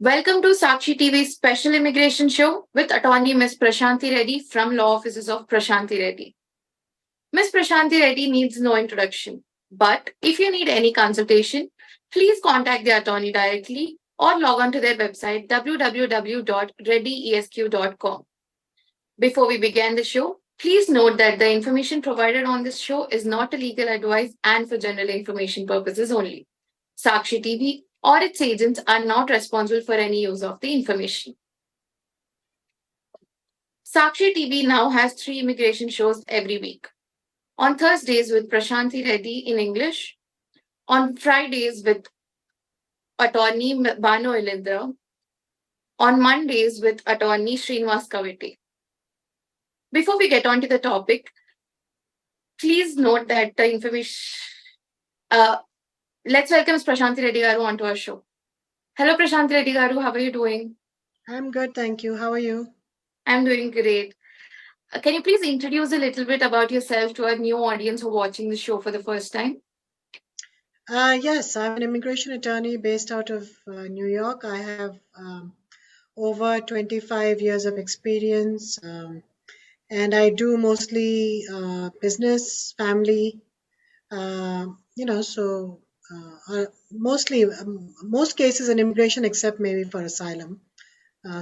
Welcome to Sakshi TV's special immigration show with attorney Ms. Prashanthi Reddy from Law Offices of Prashanthi Reddy. Ms. Prashanthi Reddy needs no introduction, but if you need any consultation, please contact the attorney directly or log on to their website www.reddyesq.com. Before we begin the show, please note that the information provided on this show is not a legal advice and for general information purposes only. Sakshi TV or its agents are not responsible for any use of the information. Sakshi TV now has 3 immigration shows every week. On Thursdays with Prashanthi Reddy in English, on Fridays with attorney Bano Ilindra, on Mondays with attorney Srinivas Kavite. Before we get on to the topic, please note that the information. Let's welcome Prashanthi Reddy Garu onto our show. Hello, Prashanthi Reddy Garu. How are you doing? I'm good, thank you. How are you? I'm doing great. Can you please introduce a little bit about yourself to our new audience who are watching the show for the first time? Yes, I'm an immigration attorney based out of New York. I have over 25 years of experience, and I do mostly business, family, mostly, most cases in immigration except maybe for asylum.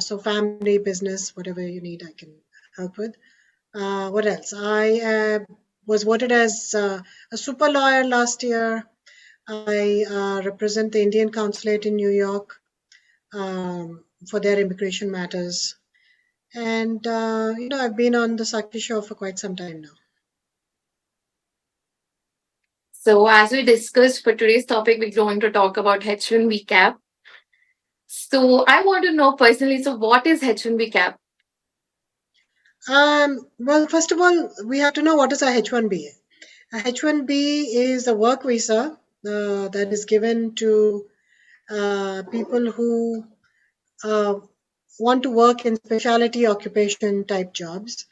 So family, business, whatever you need, I can help with. What else? I was voted as a super lawyer last year. I represent the Indian Consulate in New York for their immigration matters. And, I've been on the Sakshi show for quite some time now. So, as we discussed for today's topic, we're going to talk about H1BCAP. So, I want to know personally, so what is H1BCAP? Well, first of all, we have to know what is a H1B. A H1B is a work visa that is given to people who want to work in specialty occupation type jobs.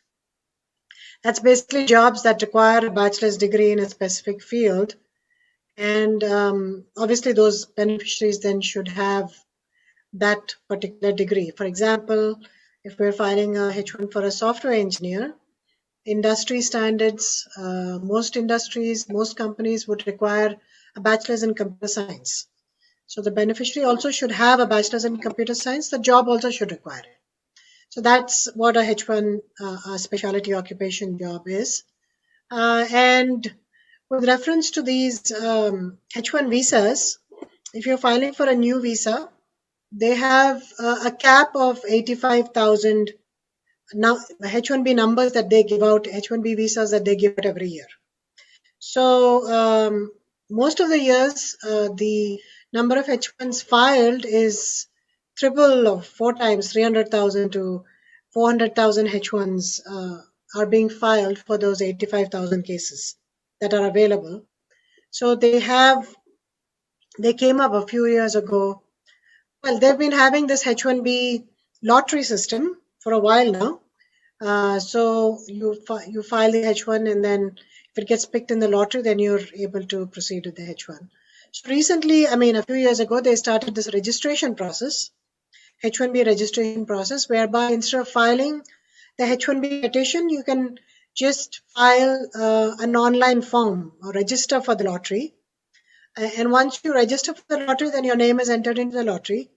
That's basically jobs that require a bachelor's degree in a specific field. And obviously, those beneficiaries then should have that particular degree. For example, if we're filing a H1 for a software engineer, industry standards, most industries, most companies would require a bachelor's in computer science. So the beneficiary also should have a bachelor's in computer science. The job also should require it. So that's what a H1 a specialty occupation job is. And with reference to these H1 visas, if you're filing for a new visa, they have a cap of 85,000 now H1B numbers that they give out, H1B visas that they give out every year. So most of the years, the number of H1s filed is triple of 4 times, 300,000 to 400,000 H1s are being filed for those 85,000 cases that are available. So they came up a few years ago. Well, they've been having this H1B lottery system for a while now. So you file the H1, and then if it gets picked in the lottery, then you're able to proceed with the H1. So recently, a few years ago, they started this registration process, H1B registration process, whereby instead of filing the H1B petition, you can just file an online form or register for the lottery. And once you register for the lottery, then your name is entered into the lottery.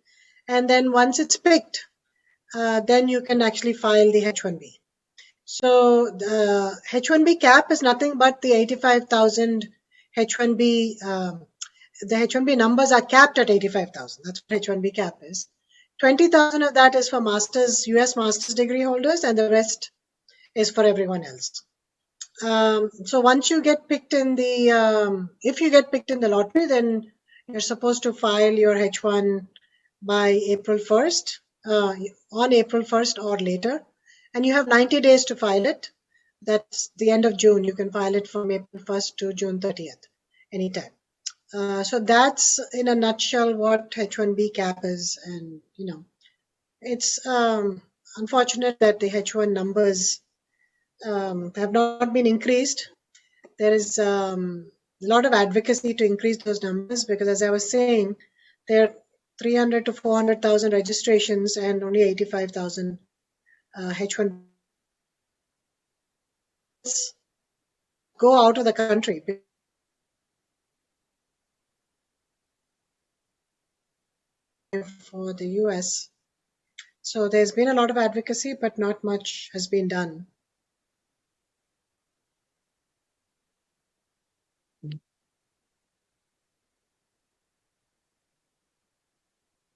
And then once it's picked, then you can actually file the H1B. So the H1B cap is nothing but the 85,000 H1B. The H1B numbers are capped at 85,000. That's what H1B cap is. 20,000 of that is for US master's degree holders, and the rest is for everyone else. So once you get picked in if you get picked in the lottery, then you're supposed to file your H1 by April 1st, on April 1st or later. And you have 90 days to file it. That's the end of June. You can file it from April 1st to June 30th, anytime. So that's in a nutshell what H1B cap is. And, it's unfortunate that the H1 numbers have not been increased. There is a lot of advocacy to increase those numbers because, as I was saying, there 300 to 400,000 registrations and only 85,000 H1 go out of the country for the US. So there's been a lot of advocacy, but not much has been done.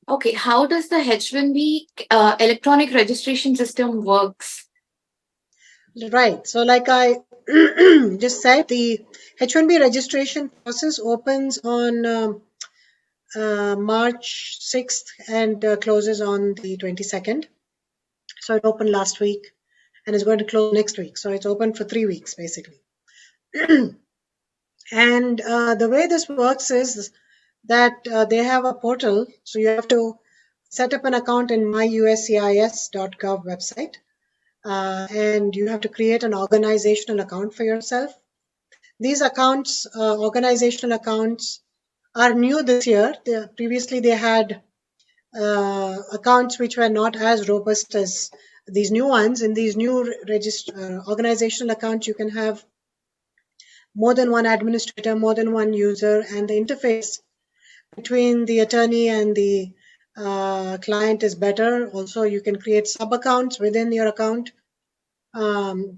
Okay, how does the H1B electronic registration system works? Right. So like I just said, the H1B registration process opens on March 6th and closes on the 22nd. So it opened last week and is going to close next week. So it's open for 3 weeks basically. And the way this works is that they have a portal. So you have to set up an account in myuscis.gov website. And you have to create an organizational account for yourself. These accounts, organizational accounts, are new this year. Previously, they had accounts which were not as robust as these new ones. In these new organizational accounts, you can have more than one administrator, more than one user, and the interface between the attorney and the client is better. Also, you can create sub-accounts within your account. And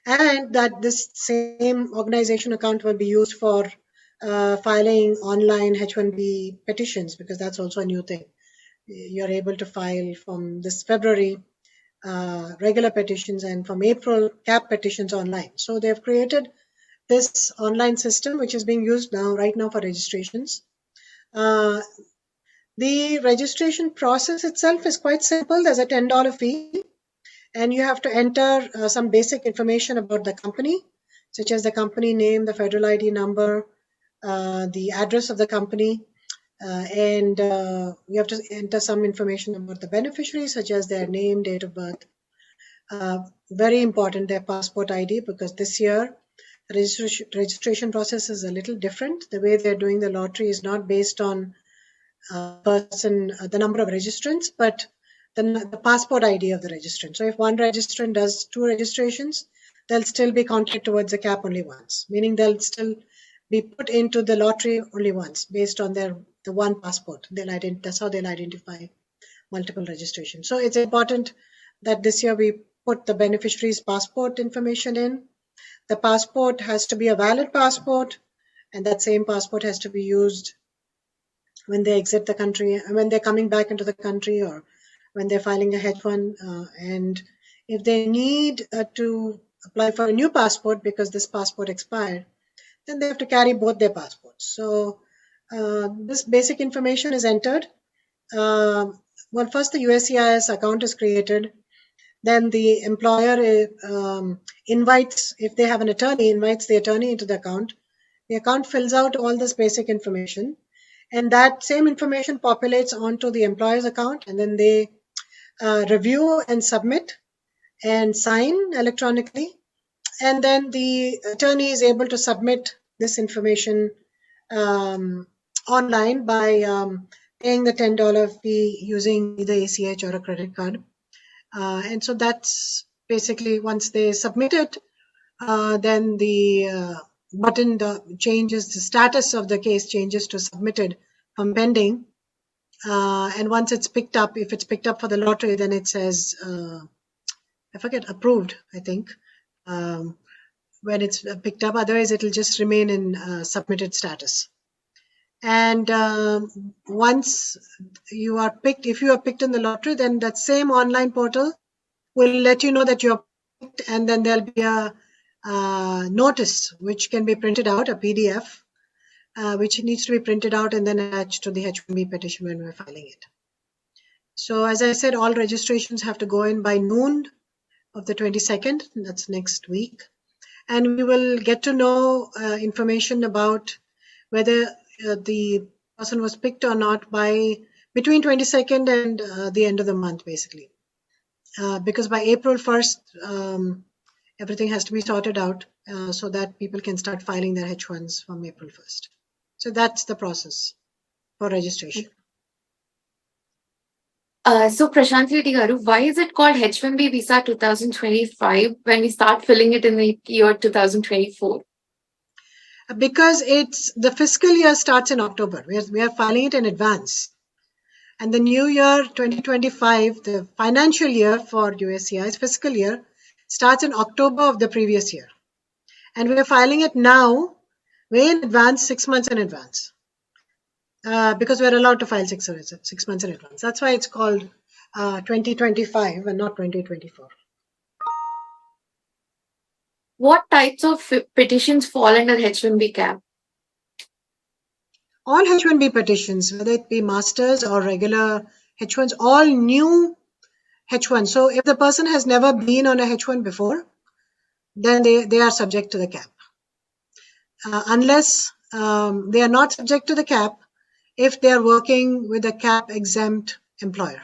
that this same organization account will be used for filing online H1B petitions, because that's also a new thing. You're able to file from this February regular petitions and from April CAP petitions online. So they've created this online system which is being used right now for registrations. The registration process itself is quite simple. There's a $10 fee, and you have to enter some basic information about the company, such as the company name, the federal ID number, the address of the company, and you have to enter some information about the beneficiary, such as their name, date of birth. Very important, their passport ID, because this year the registration process is a little different. The way they're doing the lottery is not based on the number of registrants, but the passport ID of the registrant. So if one registrant does 2 registrations, they'll still be counted towards the cap only once, meaning they'll still be put into the lottery only once based on the one passport. That's how they'll identify multiple registrations. So it's important that this year we put the beneficiary's passport information in. The passport has to be a valid passport, and that same passport has to be used when they exit the country, when they're coming back into the country, or when they're filing a H1. And if they need to apply for a new passport because this passport expired, then they have to carry both their passports. So this basic information is entered. Well, first the USCIS account is created. Then the employer invites, if they have an attorney, invites the attorney into the account. The account fills out all this basic information, and that same information populates onto the employer's account, and then they review and submit and sign electronically. And then the attorney is able to submit this information online by paying the $10 fee using either ACH or a credit card. And so that's basically, once they submit it, then the button changes, the status of the case changes to submitted from pending. And once it's picked up, if it's picked up for the lottery, then it says, I forget, approved, I think, when it's picked up. Otherwise, it'll just remain in submitted status. And once you are picked, if you are picked in the lottery, then that same online portal will let you know that you're picked, and then there'll be a notice which can be printed out, a PDF, which needs to be printed out and then attached to the H1B petition when we're filing it. So as I said, all registrations have to go in by noon of the 22nd, that's next week. And we will get to know information about whether the person was picked or not by between 22nd and the end of the month, basically. Because by April 1st, everything has to be sorted out so that people can start filing their H1s from April 1st. So that's the process for registration. So Prashanthi Reddy garu, why is it called H1B Visa 2025 when we start filling it in the year 2024? Because it's the fiscal year starts in October. We are filing it in advance. And the new year 2025, the financial year for USCI's fiscal year, starts in October of the previous year. And we are filing it now, way in advance, 6 months in advance. Because we're allowed to file 6 months in advance. That's why it's called 2025 and not 2024. What types of petitions fall under H1B cap? All H1B petitions, whether it be masters or regular H1s, all new H1. So if the person has never been on a H1 before, then they are subject to the cap. Unless they are not subject to the cap if they are working with a cap exempt employer.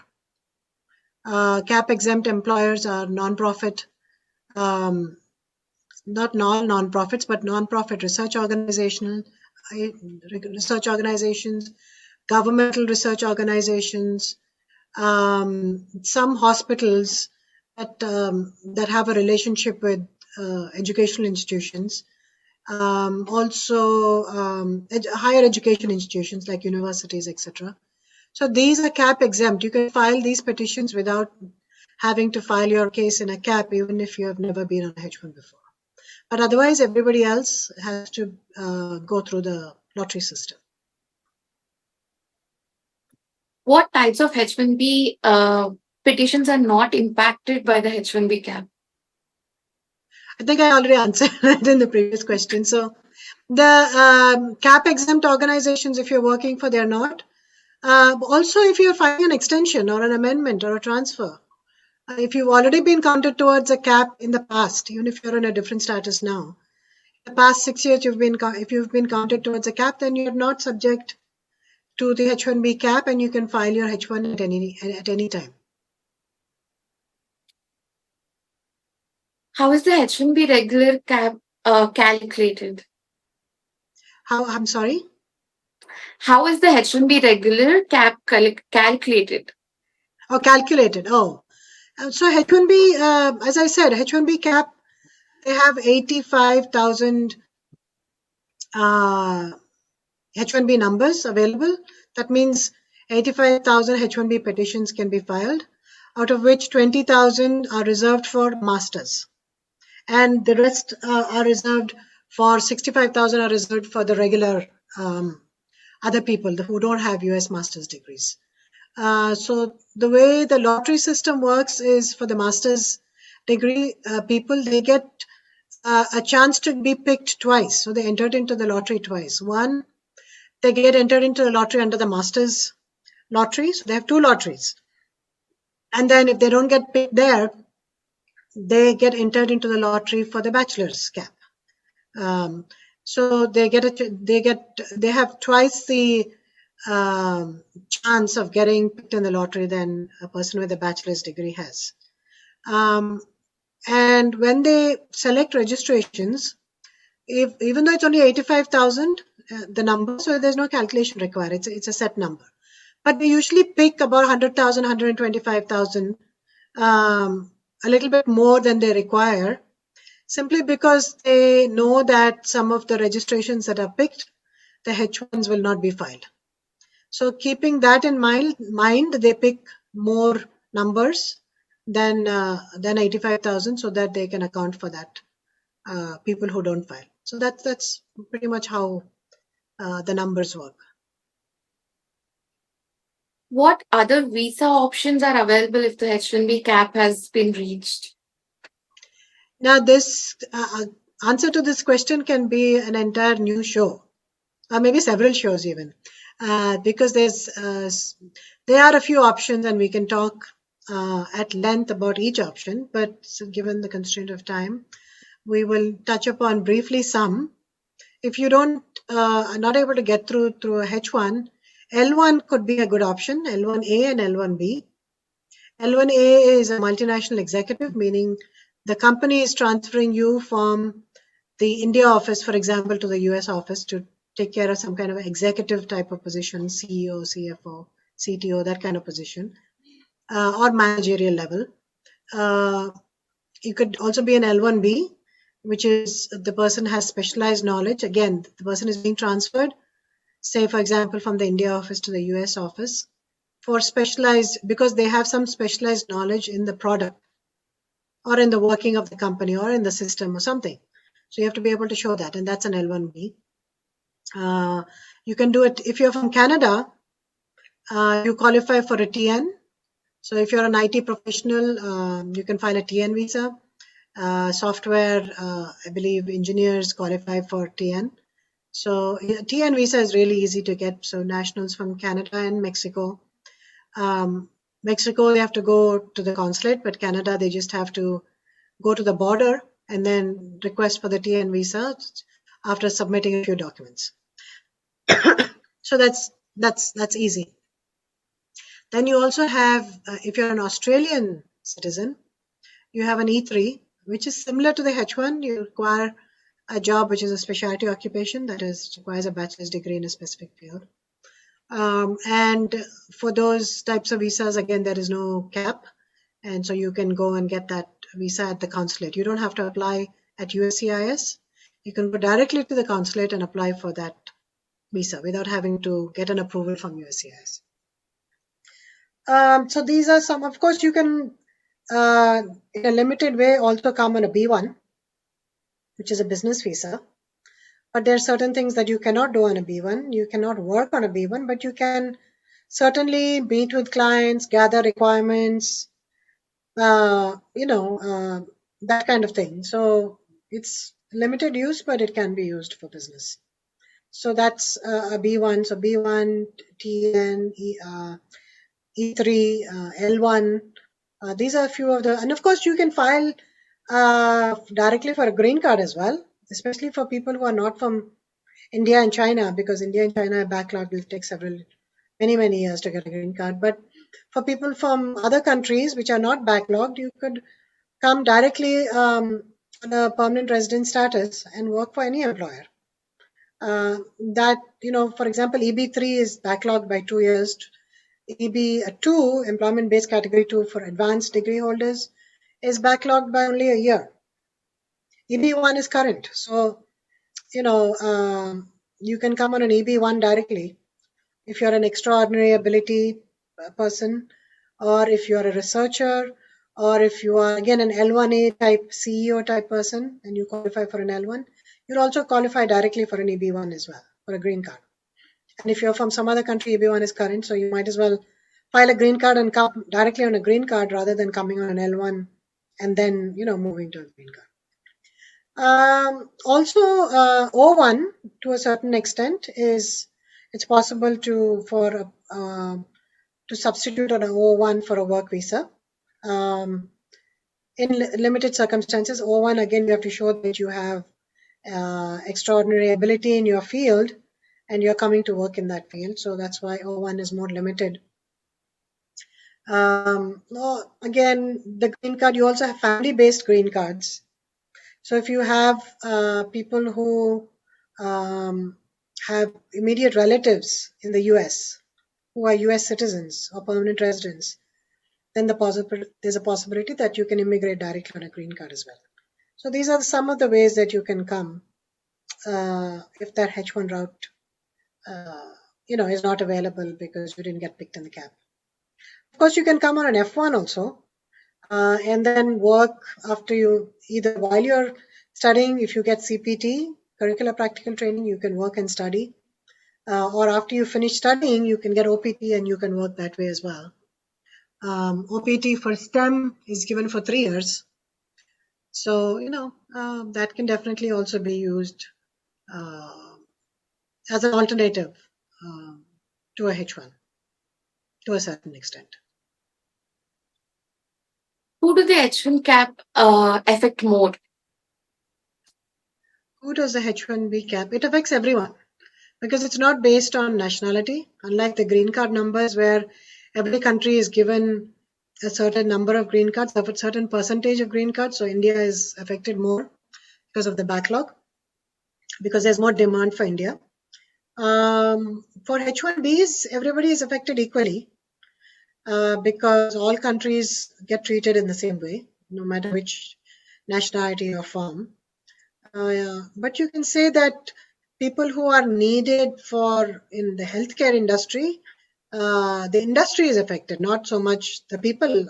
Cap exempt employers are non-profit, not non-profits, but non-profit research organizations, governmental research organizations, some hospitals that have a relationship with educational institutions, also higher education institutions like universities, etc. So these are cap exempt. You can file these petitions without having to file your case in a cap, even if you have never been on a H1 before. But otherwise, everybody else has to go through the lottery system. What types of H1B petitions are not impacted by the H1B cap? I think I already answered that in the previous question. So the cap exempt organizations, if you're working for, they're not. Also, if you're filing an extension or an amendment or a transfer, if you've already been counted towards a cap in the past, even if you're in a different status now, in the past 6 years, if you've been counted towards a cap, then you're not subject to the H1B cap, and you can file your H1 at any time. How is the H1B regular cap calculated? I'm sorry? How is the H1B regular cap calculated? Oh, calculated. Oh. So H1B, as I said, H1B cap, they have 85,000 H1B numbers available. That means 85,000 H1B petitions can be filed, out of which 20,000 are reserved for masters. And the rest are reserved for 65,000 are reserved for the regular other people who don't have US master's degrees. So the way the lottery system works is for the master's degree people, they get a chance to be picked twice. So they entered into the lottery twice. One, they get entered into the lottery under the master's lottery. So they have 2 lotteries. And then if they don't get picked there, they get entered into the lottery for the bachelor's cap. So they have twice the chance of getting picked in the lottery than a person with a bachelor's degree has. And when they select registrations, even though it's only 85,000, the number, so there's no calculation required. It's a set number. But they usually pick about 100,000, 125,000, a little bit more than they require, simply because they know that some of the registrations that are picked, the H1s will not be filed. So keeping that in mind, they pick more numbers than 85,000 so that they can account for that people who don't file. So that's pretty much how the numbers work. What other visa options are available if the H1B cap has been reached? Now, this answer to this question can be an entire new show, or maybe several shows even, because there are a few options, and we can talk at length about each option. But given the constraint of time, we will touch upon briefly some. If you are not able to get through a H1, L1 could be a good option, L1A and L1B. L1A is a multinational executive, meaning the company is transferring you from the India office, for example, to the US office to take care of some kind of executive type of position, CEO, CFO, CTO, that kind of position. or managerial level. You could also be an L1B, which is the person has specialized knowledge. Again, the person is being transferred, say, for example, from the India office to the US office for specialized, because they have some specialized knowledge in the product or in the working of the company or in the system or something. So you have to be able to show that, and that's an L1B. You can do it if you're from Canada. You qualify for a TN. So if you're an IT professional, you can file a TN visa. Software, I believe engineers qualify for TN. So TN visa is really easy to get. So nationals from Canada and Mexico. Mexico, they have to go to the consulate, but Canada, they just have to go to the border and then request for the TN visa after submitting a few documents. So that's easy. Then you also have, if you're an Australian citizen, you have an E3, which is similar to the H1. You require a job which is a specialty occupation, that is, requires a bachelor's degree in a specific field. And for those types of visas, again, there is no cap. And so you can go and get that visa at the consulate. You don't have to apply at USCIS. You can go directly to the consulate and apply for that visa without having to get an approval from USCIS. So these are some, of course, you can, in a limited way, also come on a B1, which is a business visa. But there are certain things that you cannot do on a B1. You cannot work on a B1, but you can certainly meet with clients, gather requirements, that kind of thing. So it's limited use, but it can be used for business. So that's a B1. So B1, TN, E3, L1. These are a few of the, and of course you can file directly for a green card as well, especially for people who are not from India and China, because India and China are backlogged. It will take many years to get a green card. But for people from other countries which are not backlogged, you could come directly on a permanent resident status and work for any employer. That, for example, EB3 is backlogged by 2 years. EB2, employment-based category 2 for advanced degree holders, is backlogged by only a year. EB1 is current. So, you can come on an EB1 directly if you're an extraordinary ability person, or if you're a researcher, or if you are, again, an L1A type CEO type person and you qualify for an L1, you'll also qualify directly for an EB1 as well, for a green card. And if you're from some other country, EB1 is current, so you might as well file a green card and come directly on a green card rather than coming on an L1 and then, moving to a green card. Also, O1 to a certain extent it's possible to substitute on an O1 for a work visa. In limited circumstances, O1, again, you have to show that you have extraordinary ability in your field and you're coming to work in that field. So that's why O1 is more limited. Again, the green card, you also have family-based green cards. So if you have people who have immediate relatives in the US who are US citizens or permanent residents, then there's a possibility that you can immigrate directly on a green card as well. So these are some of the ways that you can come if that H1 route is not available because you didn't get picked in the cap. Of course, you can come on an F1 also and then work after you, either while you're studying, if you get CPT, curricular practical training, you can work and study. Or after you finish studying, you can get OPT and you can work that way as well. OPT for STEM is given for 3 years. So, that can definitely also be used as an alternative to a H1 to a certain extent. Who do the H1CAP affect more? Who does the H1BCAP? It affects everyone because it's not based on nationality, unlike the green card numbers where every country is given a certain number of green cards, a certain percentage of green cards. So India is affected more because of the backlog, because there's more demand for India. For H1Bs, everybody is affected equally. because all countries get treated in the same way, no matter which nationality or form. But you can say that people who are needed for in the healthcare industry, the industry is affected, not so much the people.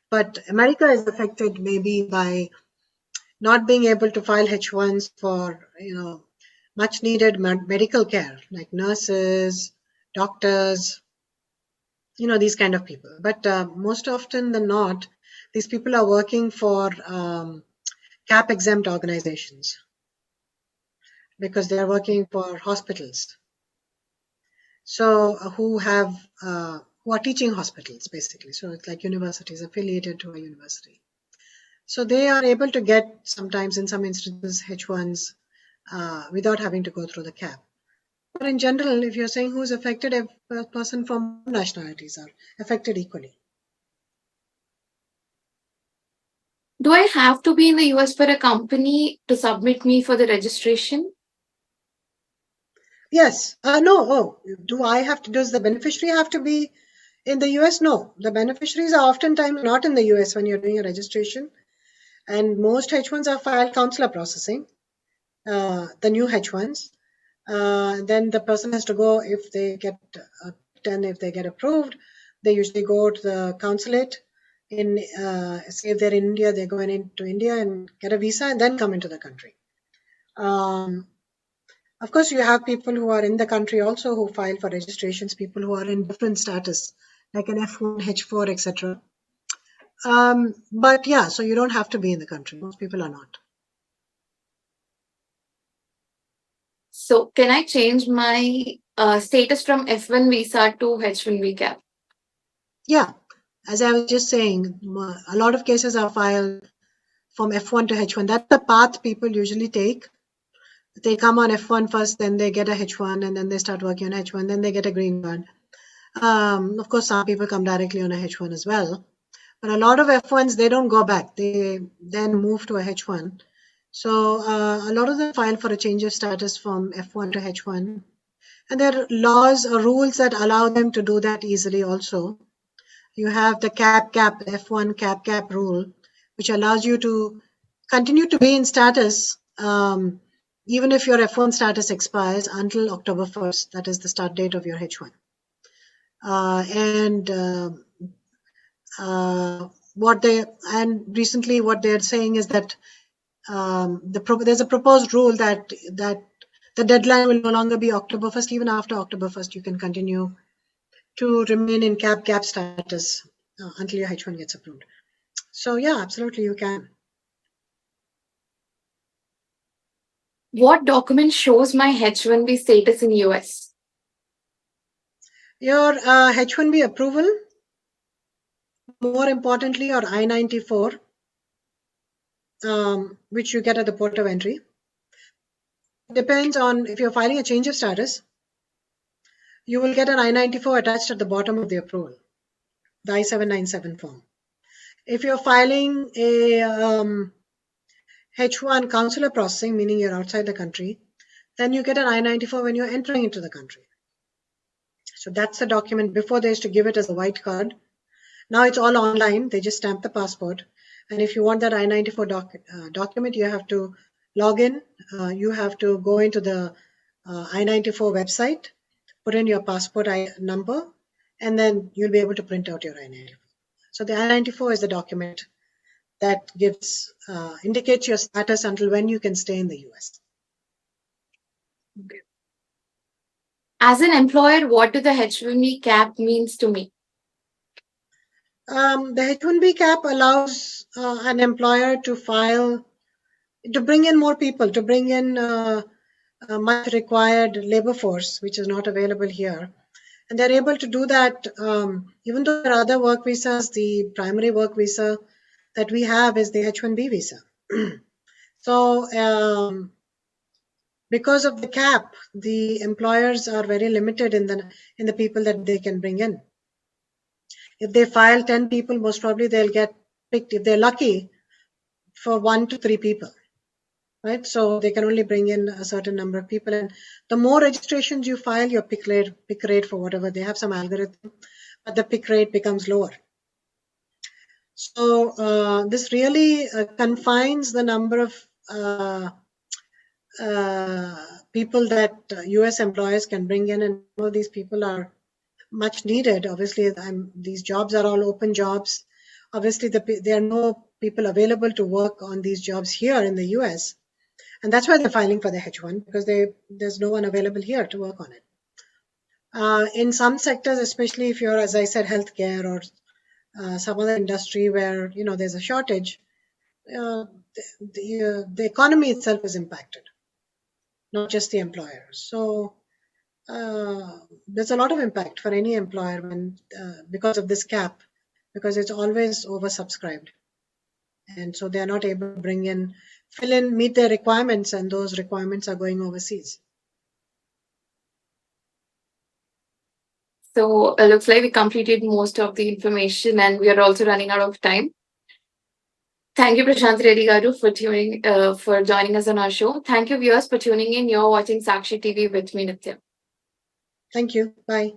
But America is affected maybe by not being able to file H1s for much needed medical care, like nurses, doctors, these kind of people. But most often than not, these people are working for CAP exempt organizations because they are working for hospitals. So who are teaching hospitals basically. So it's like universities affiliated to a university. So they are able to get sometimes in some instances H1s without having to go through the CAP. But in general, if you're saying who's affected, a person from nationalities are affected equally. Do I have to be in the US for a company to submit me for the registration? Yes. No. Do I have to? Does the beneficiary have to be in the US? No. The beneficiaries are oftentimes not in the US when you're doing a registration, and most H1s are filed consular processing. The new H1s. Then the person has to go if they get and if they get approved, they usually go to the consulate in say if they're in India, they're going into India and get a visa and then come into the country. Of course, you have people who are in the country also who file for registrations, people who are in different status, like an F1, H4, etc. But yeah, so you don't have to be in the country. Most people are not. So can I change my status from F1 visa to H1B cap? Yeah, as I was just saying, a lot of cases are filed from F1 to H1. That's the path people usually take. They come on F1 first, then they get a H1, and then they start working on H1, then they get a green card. Of course, some people come directly on a H1 as well. But a lot of F1s, they don't go back. They then move to a H1. So a lot of them file for a change of status from F1 to H1. And there are laws or rules that allow them to do that easily also. You have the F1 cap rule, which allows you to continue to be in status even if your F1 status expires until October 1st. That is the start date of your H1. Recently what they're saying is that there's a proposed rule that the deadline will no longer be October 1st. Even after October 1st, you can continue to remain in cap status until your H1 gets approved. So yeah, absolutely you can. What document shows my H1B status in US? Your H1B approval, more importantly, your I-94, which you get at the port of entry. Depends on if you're filing a change of status, you will get an I-94 attached at the bottom of the approval, the I-797 form. If you're filing a H1 consular processing, meaning you're outside the country, then you get an I-94 when you're entering into the country. So that's the document. Before they used to give it as a white card. Now it's all online. They just stamp the passport. And if you want that I-94 document, you have to log in. You have to go into the I-94 website, put in your passport number, and then you'll be able to print out your I-94. So the I-94 is the document that indicates your status until when you can stay in the US. Okay. As an employer, what do the H1B cap means to me? The H1B cap allows an employer to bring in more people, to bring in much required labor force, which is not available here. And they're able to do that even though there are other work visas. The primary work visa that we have is the H1B visa. So because of the cap, the employers are very limited in the people that they can bring in. If they file 10 people, most probably they'll get picked, if they're lucky, for 1 to 3 people, right? So they can only bring in a certain number of people. And the more registrations you file, your pick rate for whatever, they have some algorithm. but the pick rate becomes lower. So this really confines the number of people that US employers can bring in, and all these people are much needed. Obviously, these jobs are all open jobs. Obviously, there are no people available to work on these jobs here in the US, and that's why they're filing for the H1, because there's no one available here to work on it. In some sectors, especially if you're, as I said, healthcare or some other industry where there's a shortage, the economy itself is impacted, not just the employers. So there's a lot of impact for any employer when because of this cap, because it's always oversubscribed, and so they are not able to meet their requirements, and those requirements are going overseas. So it looks like we completed most of the information, and we are also running out of time. Thank you, Prashanthi Reddy Garu, for joining us on our show. Thank you, viewers, for tuning in. You're watching Sakshi TV with me, Nitya. Thank you. Bye.